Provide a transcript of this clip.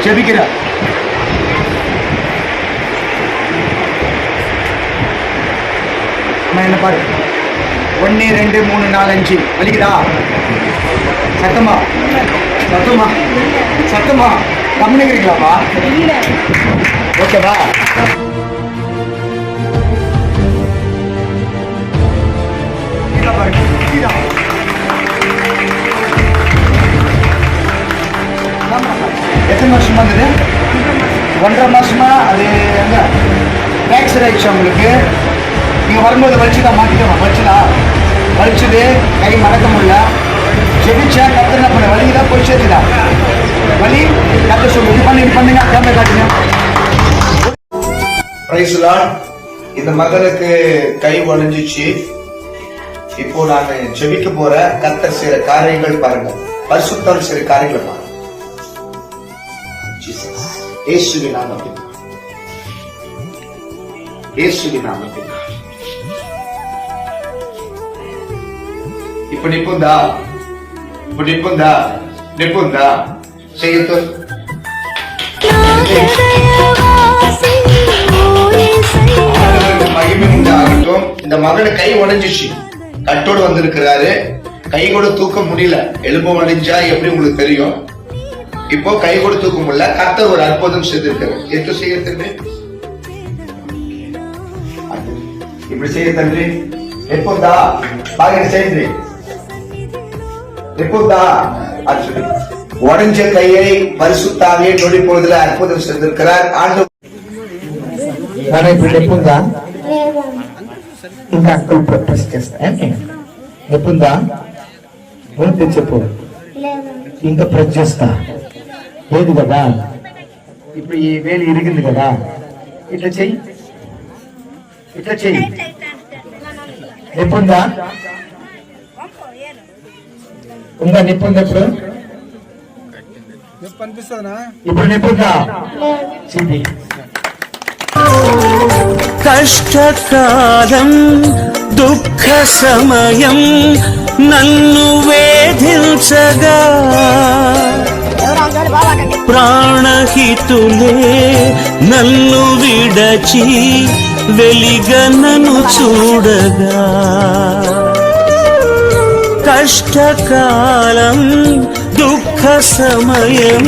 ஜெபிக்கிற என்ன பாரு 1 2 3 4 5 வலிக்குதா? சத்தமா சத்தமா சத்தமா கம்முனுக்கிறீங்களாப்பா? ஓகேவா? எத்தனை வருஷமா இருந்தது? 1.5 மாசமா. அது எங்க ஃப்ராக்சர் ஆயிடுச்சு உங்களுக்கு? நீங்க வரும்போது வலிச்சுதான் மாட்டிட்டோம். வலிச்சுது, கை மடக்க முடியல. ஜெபிச்சா கத்து என்ன பண்ண? வலி தான் போய் சேர்த்துதா? வலி கத்த சொல்லு. இது பண்ணுங்க கேமரா காட்டுங்க. Praise Lord. இந்த மகனுக்கு கை உடைஞ்சிச்சு. இப்போ நான் ஜெபிக்க போற கர்த்தர் செய்யற காரியங்கள் பாருங்க. பரிசுத்தர் செய்யற காரியங்களை பாருங்க. இயேசுவின் நாமத்தில், இயேசுவின் நாமத்தில். இப்ப நிப்புந்தா செய்யத்து மகிமை உண்டாகட்டும். இந்த மகனை கை உடைஞ்சிச்சு, கட்டோடு வந்திருக்கிறாரு. கை கூட தூக்க முடியல. எலும்பு உடைஞ்சா எப்படி உங்களுக்கு தெரியும்? இப்போ கை கூட தூக்க முடியல. கர்த்தர் ஒரு அற்புதம் செய்திருக்கிறார். எது செய்ய தம்பி? இப்படி செய்ய தம்பி. எப்போதா பாருங்க செய்தி எப்போதா அது உடைஞ்ச கையை பரிசுத்தாவே நொடி பொழுதுல அற்புதம் செய்திருக்கிறார். ஆண்டு ఎప్పుందా ఇంకా అక్కడ ప్రెస్ చేస్తా ఎప్పుందా చెప్పు ఇంకా ప్రెస్ చేస్తా లేదు కదా. ఇప్పుడు ఈ వేలు ఇరిగింది కదా, ఇట్లా చెయ్యి, ఇట్లా చెయ్యి. నొప్పుందా? ఉందా నొప్పుందా? ఇప్పుడు నొప్పుందా? చెయ్యి. కష్టకాలం దుఃఖ సమయం నన్ను వేధించగా ప్రాణహితులే నన్ను విడచి వెలిగనను చూడగా కష్టకాలం దుఃఖ సమయం